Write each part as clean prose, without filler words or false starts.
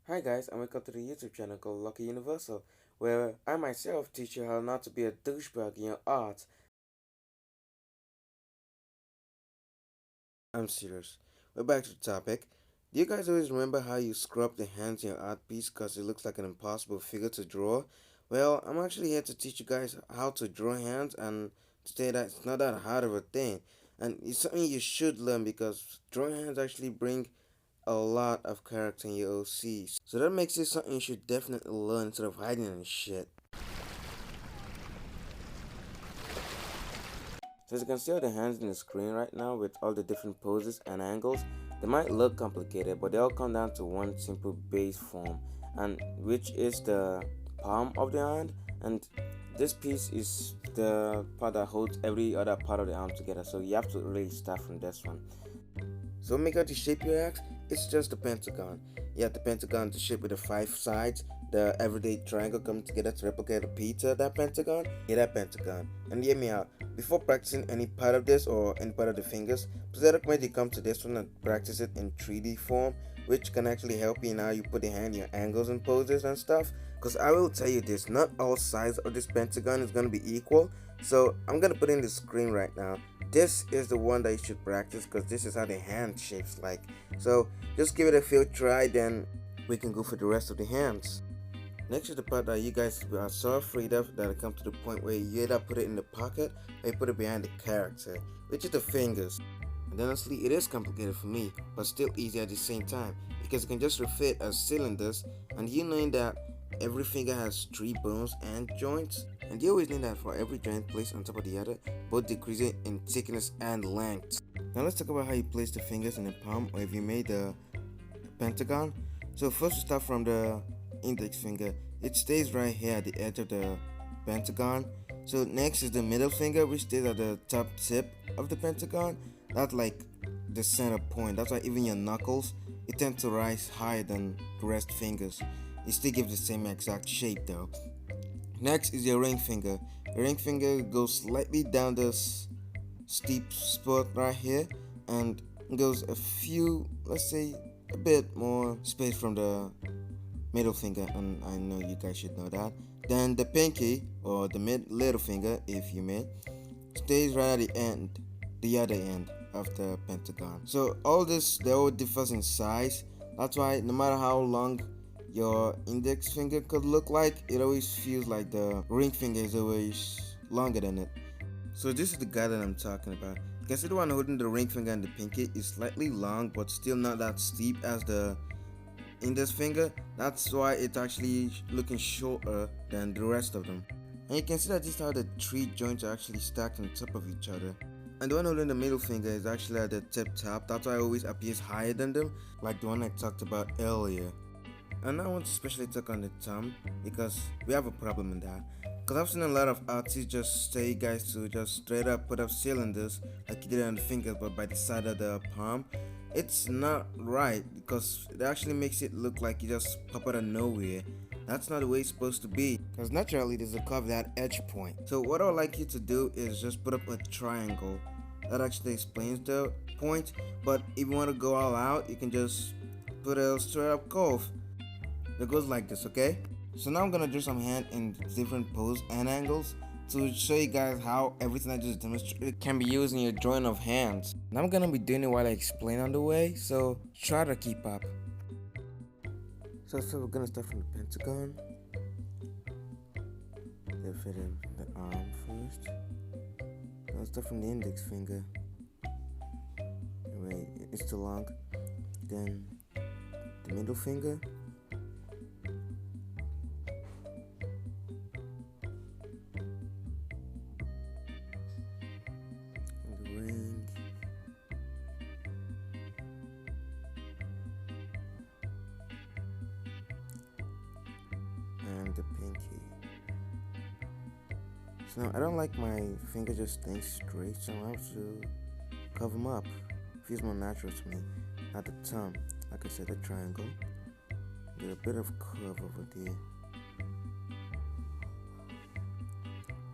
Hi guys, and welcome to the YouTube channel called Lucky Universal, where I myself teach you how not to be a douchebag in your art. I'm serious. We're back to the topic. Do you guys always remember how you scrub the hands in your art piece because it looks like an impossible figure to draw? Well, I'm actually here to teach you guys how to draw hands and to say that it's not that hard of a thing. And it's something you should learn because drawing hands actually bring a lot of character in your OC. So that makes it something you should definitely learn instead of hiding and shit. So as you can see all the hands in the screen right now with all the different poses and angles, they might look complicated, but they all come down to one simple base form, and which is the palm of the hand. And this piece is the part that holds every other part of the arm together. So you have to really start from this one. So make out the shape you ask, it's just a pentagon. You have the pentagon to shape with the five sides, the everyday triangle coming together to replicate a pizza, that pentagon, yeah, that pentagon. And hear me out, before practicing any part of this or any part of the fingers, please I recommend you come to this one and practice it in 3D form, which can actually help you in how you put your hand, your angles and poses and stuff. Because I will tell you this, not all sides of this pentagon is going to be equal. So I'm going to put in the screen right now. This is the one that you should practice because this is how the hand shapes like. So just give it a field try, then we can go for the rest of the hands. Next is the part that you guys are so afraid of that it comes to the point where you either put it in the pocket or you put it behind the character, which is the fingers. And honestly, it is complicated for me, but still easy at the same time because you can just refit as cylinders, and you knowing that every finger has three bones and joints, and you always need that for every joint placed on top of the other, both decreasing in thickness and length. Now let's talk about how you place the fingers in the palm, or if you made the pentagon. So first we start from the index finger. It stays right here at the edge of the pentagon. So next is the middle finger, which stays at the top tip of the pentagon. That's like the center point. That's why even your knuckles, it tend to rise higher than the rest fingers. It still gives the same exact shape though. Next is your ring finger. The ring finger goes slightly down this steep spot right here and goes a few, let's say a bit more space from the middle finger, and I know you guys should know that. Then the pinky, or the little finger if you may, stays right at the end, the other end of the pentagon. So all this, they all differs in size. That's why no matter how long your index finger could look like, it always feels like the ring finger is always longer than it. So this is the guy that I'm talking about. You can see the one holding the ring finger and the pinky is slightly long but still not that steep as the index finger. That's why it's actually looking shorter than the rest of them. And you can see that this is how the three joints are actually stacked on top of each other. And the one holding the middle finger is actually at the tip top. That's why it always appears higher than them, like the one I talked about earlier. And I want to especially talk on the thumb because we have a problem in that. Because I've seen a lot of artists just say guys to just straight up put up cylinders like you did on the fingers but by the side of the palm. It's not right because it actually makes it look like you just pop out of nowhere. That's not the way it's supposed to be because naturally there's a curve that edge point. So what I would like you to do is just put up a triangle. That actually explains the point, but if you want to go all out, you can just put a straight up curve that goes like this, okay? So now I'm gonna do some hand in different pose and angles to show you guys how everything I just demonstrated can be used in your drawing of hands. And I'm gonna be doing it while I explain on the way, so try to keep up. So we're gonna start from the pentagon. Then fit in the arm first. I'll start from the index finger. Wait, it's too long. Then the middle finger. And the ring. And the pinky. So now I don't like my finger just staying straight, so I have to cover them up. Feels more natural to me. At the thumb, like I said, a triangle. Get a bit of curve over there.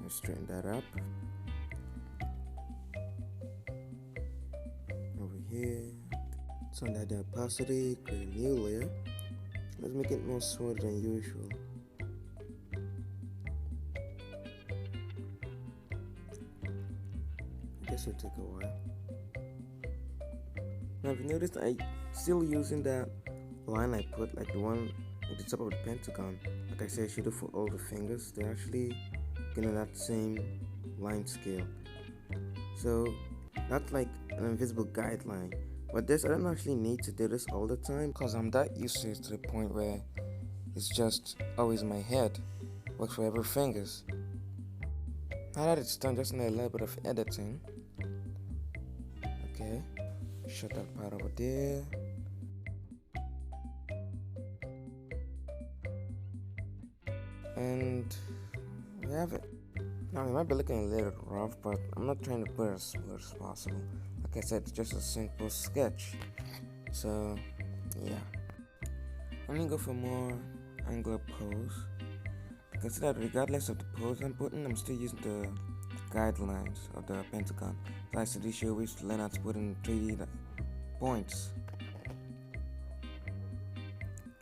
And straighten that up. Over here. Turn that the opacity, create a new layer. Let's make it more smoother than usual. I guess it'll take a while. Now, if you noticed, I still using that line I put, like the one at the top of the pentagon. Like I said, I should do for all the fingers. They're actually getting that same line scale. So that's like an invisible guideline. But this, I don't actually need to do this all the time because I'm that used to it to the point where it's just always in my head. Works for every fingers. Now that it's done, just need a little bit of editing. Okay, shut that part over there. And we have it. Now it might be looking a little rough, but I'm not trying to put it as smooth as possible. Like I said, it's just a simple sketch. So yeah, I'm gonna go for more angular pose. You can see that regardless of the pose I'm putting, I'm still using the guidelines of the pentagon. So I suggest you always learn how to put in 3D points.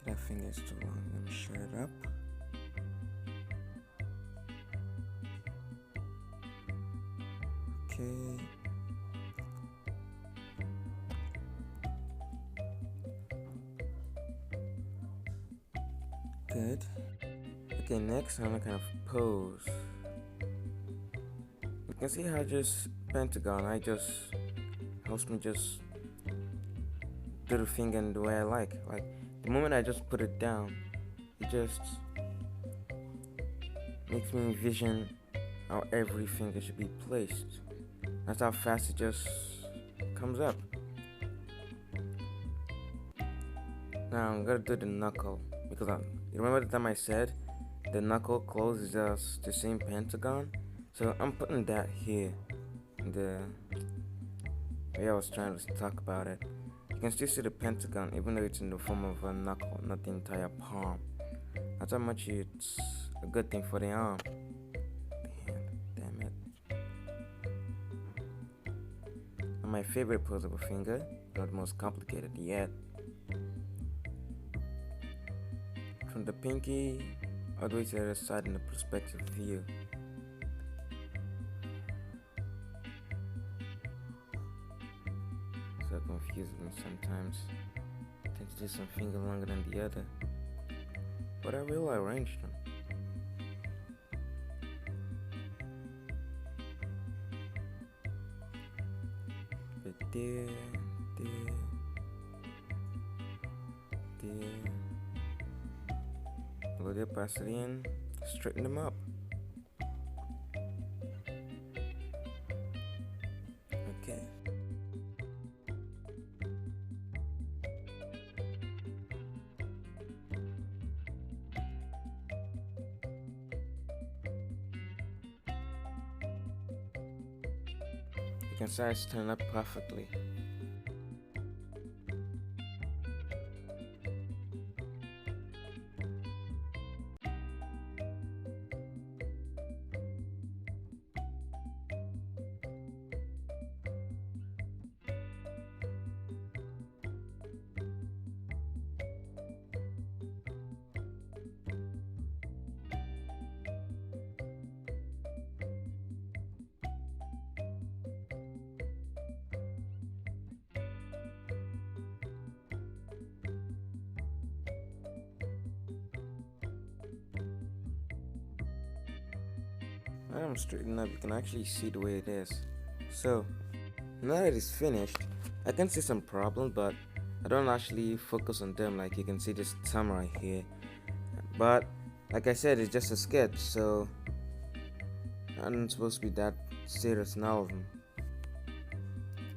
That finger is too long. Let me shut it up. Okay. Good. Okay, next I'm gonna kind of pose. You can see how just pentagon, I just helps me just do the finger in the way I like. Like the moment I just put it down, it just makes me envision how every finger should be placed. That's how fast it just comes up. Now I'm gonna do the knuckle because you remember the time I said the knuckle close is just the same pentagon? So I'm putting that here in the way I was trying to talk about it. You can still see the pentagon even though it's in the form of a knuckle, not the entire palm. That's how much it's a good thing for the arm. Damn it. And my favorite pose of a finger, not the most complicated yet. From the pinky all the way to the other side in the perspective view. So confusing me sometimes. I tend to do some finger longer than the other, but I will arrange them. But there. Blow the opacity in, straighten them up. Okay. You can see it's turning up perfectly. Now I'm straightening up, you can actually see the way it is. So now that it's finished, I can see some problems, but I don't actually focus on them. Like you can see this thumb right here, but like I said, it's just a sketch, so I'm not supposed to be that serious in all of them.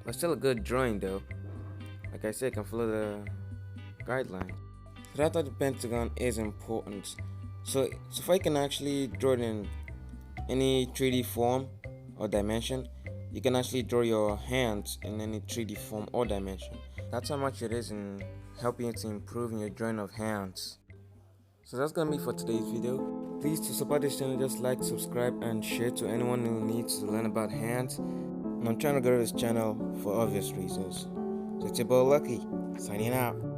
But still a good drawing though. Like I said, you can follow the guidelines. So that's why the pentagon is important. So if I can actually draw it in any 3D form or dimension, you can actually draw your hands in any 3D form or dimension. That's how much it is in helping you to improve in your drawing of hands. So that's gonna be for today's video. Please, to support this channel, just like, subscribe and share to anyone who needs to learn about hands. And I'm trying to grow this channel for obvious reasons. So it's your boy Lucky, signing out.